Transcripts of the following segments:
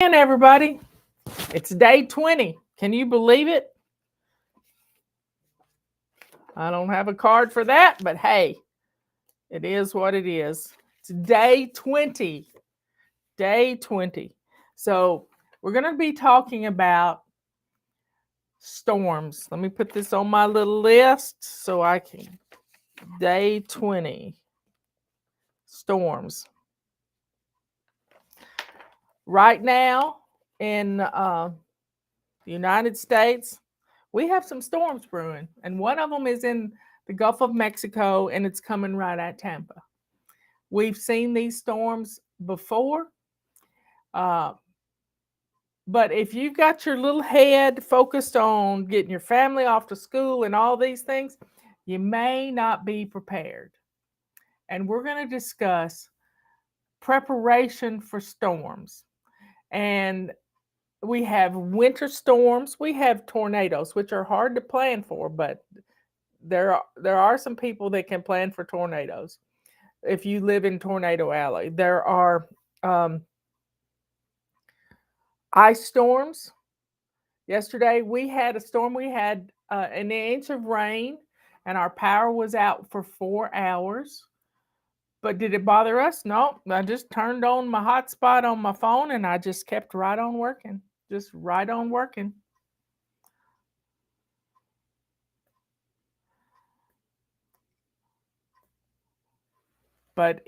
And everybody, it's day 20. Can you believe it? I don't have a card for that, but hey, it is what it is. It's day 20. Day 20. So, we're going to be talking about storms. Let me put this on my little list so I can. Day 20. Storms. Right now in the United States, we have some storms brewing, and one of them is in the Gulf of Mexico, and it's coming right at Tampa. We've seen these storms before, uh, but if you've got your little head focused on getting your family off to school and all these things, you may not be prepared. And we're going to discuss preparation for storms. And we have winter storms, we have tornadoes, which are hard to plan for, but there are some people that can plan for tornadoes if you live in Tornado Alley. There are ice storms. Yesterday we had a storm. We had an inch of rain, and our power was out for 4 hours. But did it bother us? No. I just turned on my hotspot on my phone, and I just kept right on working. Just right on working. But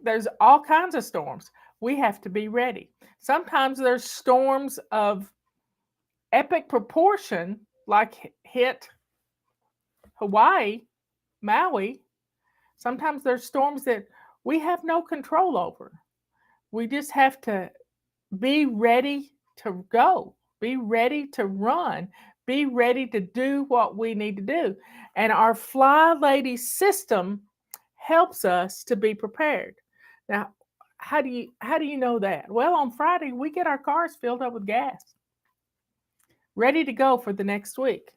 there's all kinds of storms. We have to be ready. Sometimes there's storms of epic proportion, like hit Hawaii, Maui. Sometimes there's storms that we have no control over. We just have to be ready to go, be ready to run, be ready to do what we need to do. And our FlyLady system helps us to be prepared. Now, how do you know that? Well, on Friday we get our cars filled up with gas, ready to go for the next week.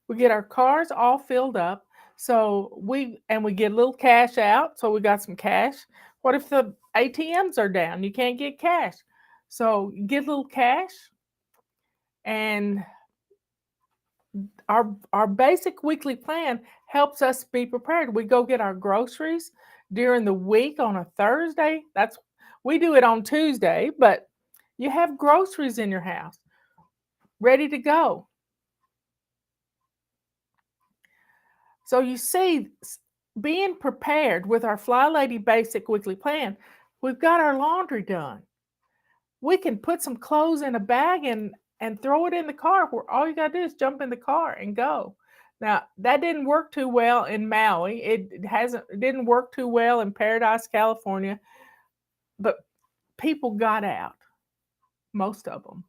We get our cars all filled up, so we get a little cash out, so we got some cash. What if the ATMs are down? You can't get cash. So you get a little cash, and our basic weekly plan helps us be prepared. We go get our groceries during the week on a Thursday. We do it on Tuesday, but you have groceries in your house ready to go. So you see, being prepared with our FlyLady basic weekly plan, we've got our laundry done. We can put some clothes in a bag and throw it in the car, where all you got to do is jump in the car and go. Now, that didn't work too well in Maui. It didn't work too well in Paradise, California, but people got out, most of them.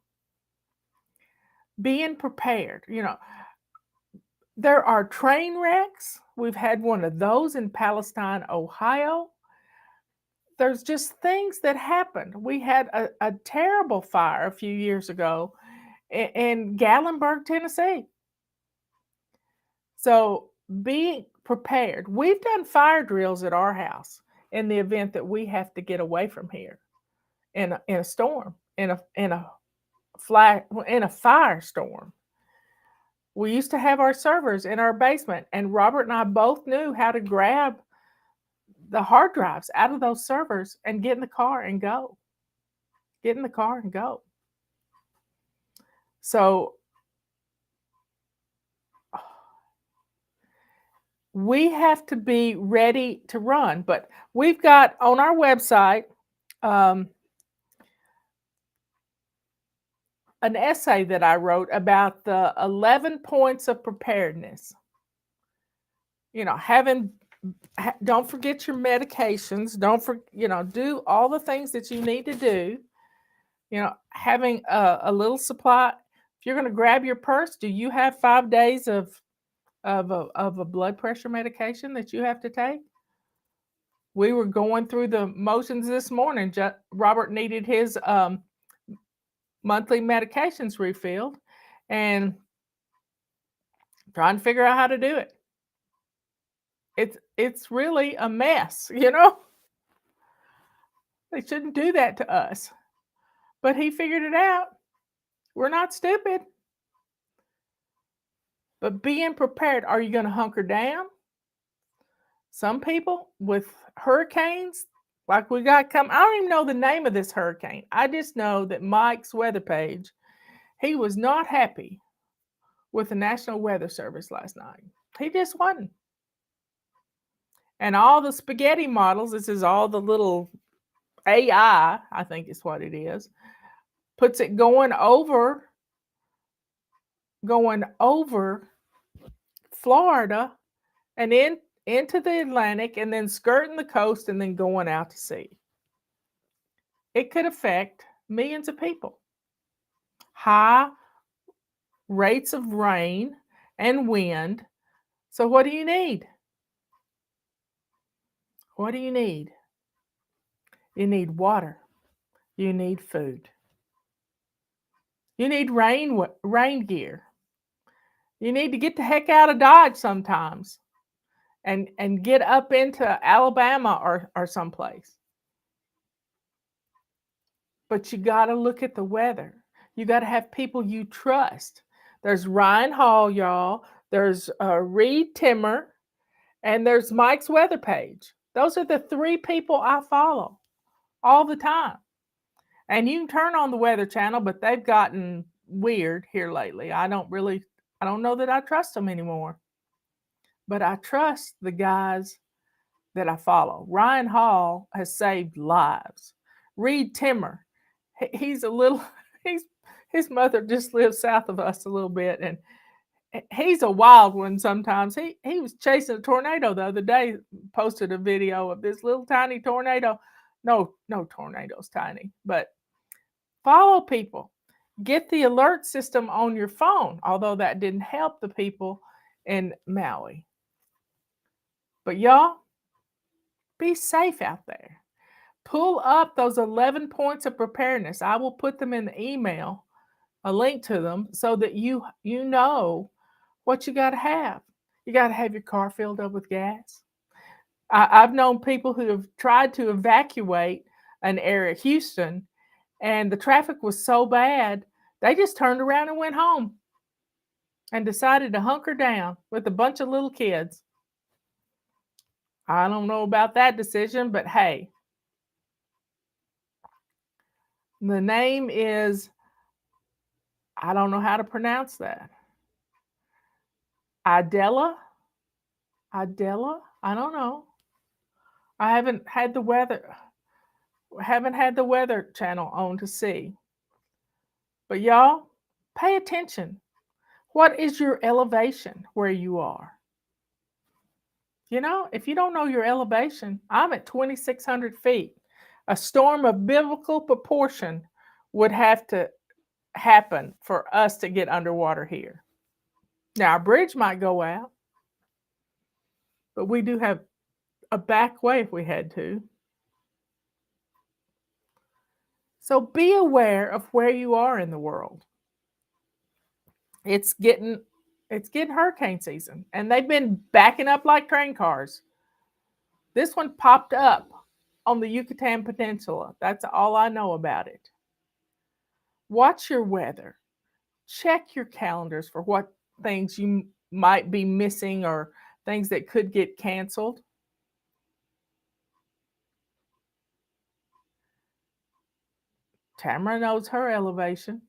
Being prepared, there are train wrecks. We've had one of those in Palestine, Ohio. There's just things that happened. We had a terrible fire a few years ago in Gatlinburg, Tennessee. So be prepared. We've done fire drills at our house in the event that we have to get away from here in a storm, in a firestorm. We used to have our servers in our basement, and Robert and I both knew how to grab the hard drives out of those servers and get in the car and go. Get in the car and go. So we have to be ready to run. But we've got on our website an essay that I wrote about the 11 points of preparedness. Don't forget your medications. Do all the things that you need to do. Having a little supply. If you're going to grab your purse, do you have 5 days of a blood pressure medication that you have to take? We were going through the motions this morning. Robert needed his monthly medications refilled, and trying to figure out how to do it. It's really a mess, They shouldn't do that to us. But he figured it out. We're not stupid. But being prepared, are you going to hunker down? Some people with hurricanes, like we got come, I don't even know the name of this hurricane. I just know that Mike's weather page, he was not happy with the National Weather Service last night. He just wasn't. And all the spaghetti models, this is all the little AI, I think is what it is, puts it going over Florida and into the Atlantic and then skirting the coast and then going out to sea. It could affect millions of people. High rates of rain and wind. So what do you need? What do you need? You need water. You need food. You need rain gear. You need to get the heck out of Dodge sometimes and get up into Alabama or someplace. But you got to look at the weather. You got to have people you trust. There's Ryan Hall, y'all. There's Reed Timmer, and there's Mike's weather page. Those are the three people I follow all the time. And you can turn on the Weather Channel, but they've gotten weird here lately. I don't know that I trust them anymore. But I trust the guys that I follow. Ryan Hall has saved lives. Reed Timmer, he's a little, his mother just lives south of us a little bit, and he's a wild one sometimes. He was chasing a tornado the other day, posted a video of this little tiny tornado. No tornado's tiny, but follow people. Get the alert system on your phone, although that didn't help the people in Maui. But y'all, be safe out there. Pull up those 11 points of preparedness. I will put them in the email, a link to them, so that you know what you got to have. You got to have your car filled up with gas. I've known people who have tried to evacuate an area, Houston, and the traffic was so bad, they just turned around and went home and decided to hunker down with a bunch of little kids. I don't know about that decision, but hey, the name is, I don't know how to pronounce that. Adela? I don't know. I haven't had the weather channel on to see. But y'all, pay attention. What is your elevation where you are? You know, if you don't know your elevation, I'm at 2,600 feet. A storm of biblical proportion would have to happen for us to get underwater here. Now, our bridge might go out, but we do have a back way if we had to. So be aware of where you are in the world. It's getting hurricane season, and they've been backing up like train cars. This one popped up on the Yucatan Peninsula. That's all I know about it. Watch your weather. Check your calendars for what things you might be missing or things that could get canceled. Tamara knows her elevation.